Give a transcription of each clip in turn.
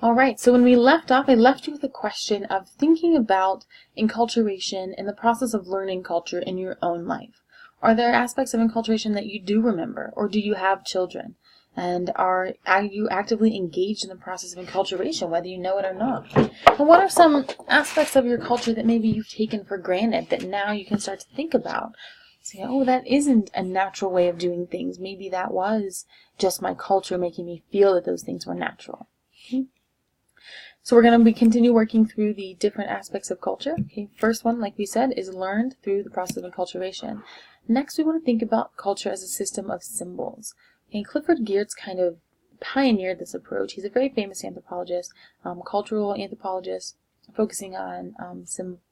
Alright, so when we left off, I left you with a question of thinking about enculturation and the process of learning culture in your own life. Are there aspects of enculturation that you do remember, or do you have children? And are you actively engaged in the process of enculturation, whether you know it or not? And what are some aspects of your culture that maybe you've taken for granted that now you can start to think about? Say, oh, that isn't a natural way of doing things. Maybe that was just my culture making me feel that those things were natural. Okay. So we're going to continue working through the different aspects of culture. Okay, first one, like we said, is learned through the process of enculturation. Next, we want to think about culture as a system of symbols. Okay, Clifford Geertz kind of pioneered this approach. He's a very famous anthropologist, cultural anthropologist, focusing on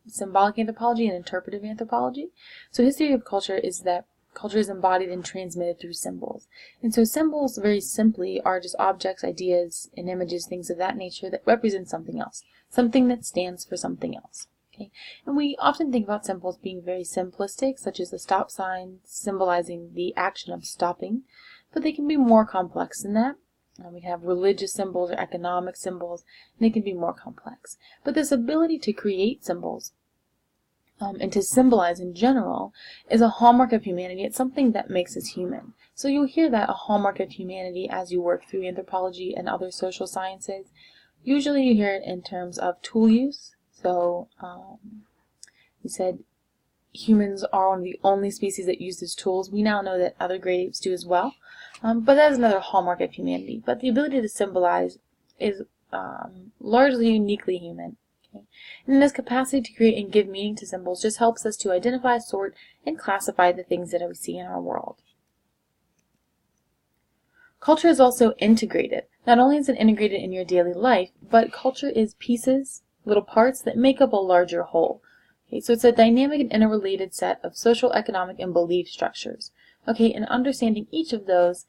symbolic anthropology and interpretive anthropology. So his theory of culture is that culture is embodied and transmitted through symbols. And so symbols, very simply, are just objects, ideas, and images, things of that nature that represent something else. Something that stands for something else. Okay? And we often think about symbols being very simplistic, such as the stop sign symbolizing the action of stopping. But they can be more complex than that. We can have religious symbols or economic symbols, and they can be more complex. But this ability to create symbols and to symbolize in general is a hallmark of humanity. It's something that makes us human. So you'll hear that a hallmark of humanity as you work through anthropology and other social sciences. Usually you hear it in terms of tool use. So he said humans are one of the only species that uses tools. We now know that other great apes do as well. But that is another hallmark of humanity. But the ability to symbolize is largely uniquely human. Okay? And this capacity to create and give meaning to symbols just helps us to identify, sort, and classify the things that we see in our world. Culture is also integrated. Not only is it integrated in your daily life, but culture is pieces, little parts that make up a larger whole. Okay, so it's a dynamic and interrelated set of social, economic, and belief structures. Okay, and understanding each of those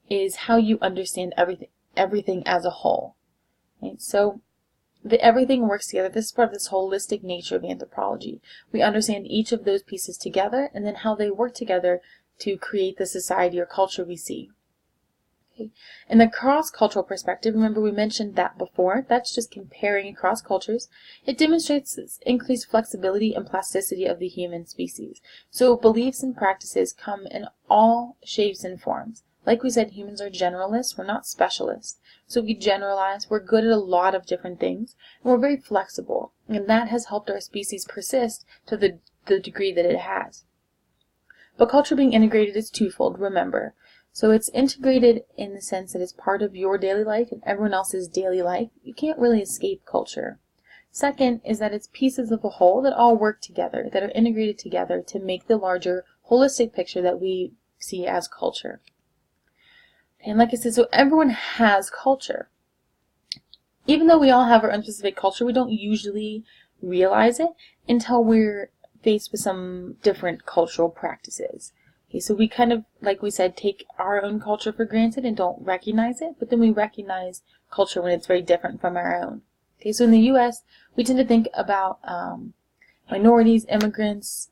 is how you understand everything as a whole. Okay, so everything works together. This is part of this holistic nature of anthropology. We understand each of those pieces together and then how they work together to create the society or culture we see. Okay. In the cross-cultural perspective, remember we mentioned that before, that's just comparing across cultures. It demonstrates this increased flexibility and plasticity of the human species. So beliefs and practices come in all shapes and forms. Like we said, humans are generalists, we're not specialists. So we generalize, we're good at a lot of different things, and we're very flexible. And that has helped our species persist to the degree that it has. But culture being integrated is twofold, remember. So it's integrated in the sense that it's part of your daily life and everyone else's daily life. You can't really escape culture. Second is that it's pieces of a whole that all work together, that are integrated together to make the larger holistic picture that we see as culture. And like I said, so everyone has culture. Even though we all have our own specific culture, we don't usually realize it until we're faced with some different cultural practices. Okay, so we kind of, like we said, take our own culture for granted and don't recognize it, but then we recognize culture when it's very different from our own. Okay, so in the U.S., we tend to think about minorities, immigrants,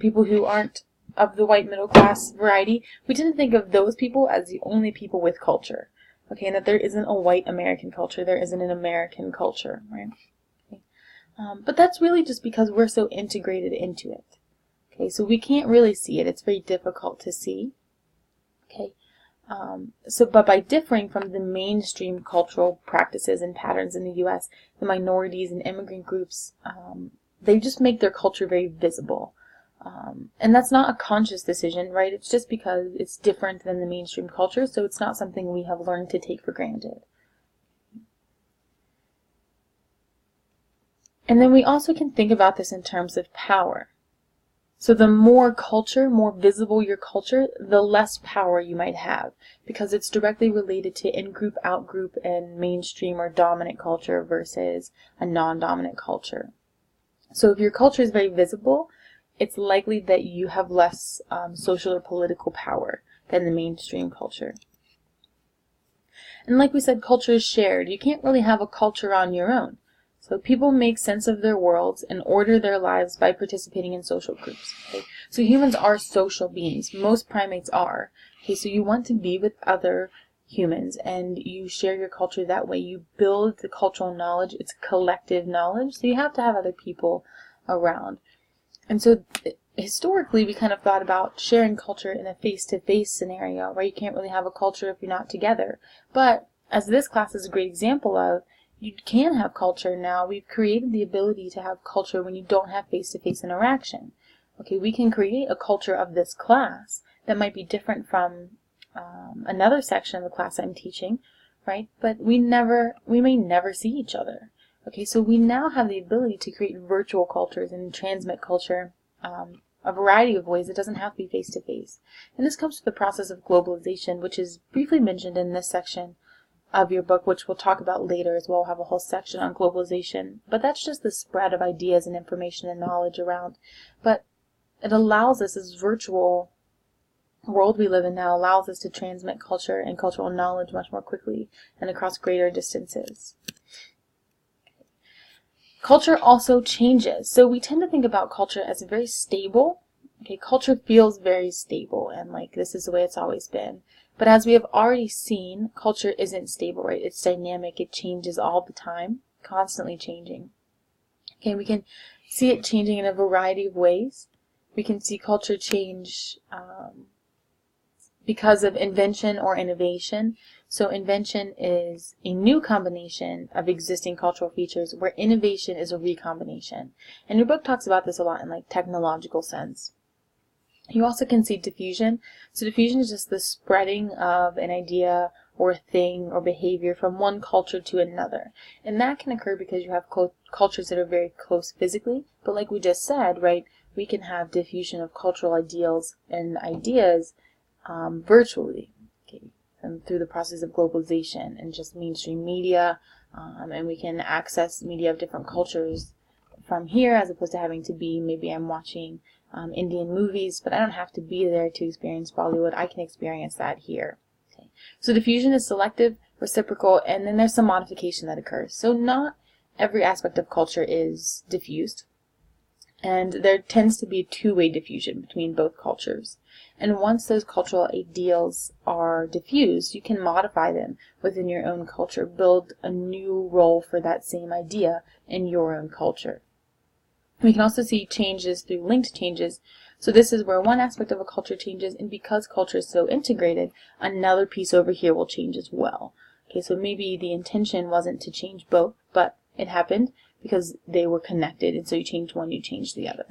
people who aren't of the white middle class variety. We tend to think of those people as the only people with culture. Okay, and that there isn't a white American culture, there isn't an American culture, right? Okay. But that's really just because we're so integrated into it. Okay, so we can't really see it. It's very difficult to see. Okay, but by differing from the mainstream cultural practices and patterns in the U.S., the minorities and immigrant groups, they just make their culture very visible. And that's not a conscious decision, right? It's just because it's different than the mainstream culture, so it's not something we have learned to take for granted. And then we also can think about this in terms of power. So the more culture, more visible your culture, the less power you might have, because it's directly related to in-group, out-group, and mainstream or dominant culture versus a non-dominant culture. So if your culture is very visible, it's likely that you have less social or political power than the mainstream culture. And like we said, culture is shared. You can't really have a culture on your own. So people make sense of their worlds and order their lives by participating in social groups. Okay? So humans are social beings. Most primates are. Okay, so you want to be with other humans, and you share your culture that way. You build the cultural knowledge. It's collective knowledge, so you have to have other people around. And so historically, we kind of thought about sharing culture in a face-to-face scenario where you can't really have a culture if you're not together. But as this class is a great example of, you can have culture now. We've created the ability to have culture when you don't have face-to-face interaction. Okay, we can create a culture of this class that might be different from another section of the class I'm teaching, right? But we may never see each other. Okay, so we now have the ability to create virtual cultures and transmit culture a variety of ways. It doesn't have to be face-to-face. And this comes to the process of globalization, which is briefly mentioned in this section of your book, which we'll talk about later as well. We'll have a whole section on globalization. But that's just the spread of ideas and information and knowledge around. But it allows us, this virtual world we live in now, allows us to transmit culture and cultural knowledge much more quickly and across greater distances. Culture also changes. So we tend to think about culture as very stable. Okay, culture feels very stable and like this is the way it's always been. But as we have already seen, culture isn't stable, right? It's dynamic. It changes all the time, constantly changing. Okay, we can see it changing in a variety of ways. We can see culture change because of invention or innovation. So invention is a new combination of existing cultural features, where innovation is a recombination. And your book talks about this a lot in like technological sense. You also can see diffusion. So diffusion is just the spreading of an idea or thing or behavior from one culture to another. And that can occur because you have cultures that are very close physically. But like we just said, right, we can have diffusion of cultural ideals and ideas virtually, okay, and through the process of globalization and just mainstream media, and we can access media of different cultures from here as opposed to having to be, maybe I'm watching Indian movies, but I don't have to be there to experience Bollywood. I can experience that here. Okay. So diffusion is selective, reciprocal, and then there's some modification that occurs. So not every aspect of culture is diffused. And there tends to be two-way diffusion between both cultures. And once those cultural ideals are diffused, you can modify them within your own culture, build a new role for that same idea in your own culture. We can also see changes through linked changes. So this is where one aspect of a culture changes, and because culture is so integrated, another piece over here will change as well. Okay, so maybe the intention wasn't to change both, but it happened because they were connected, and so you change one, you change the other.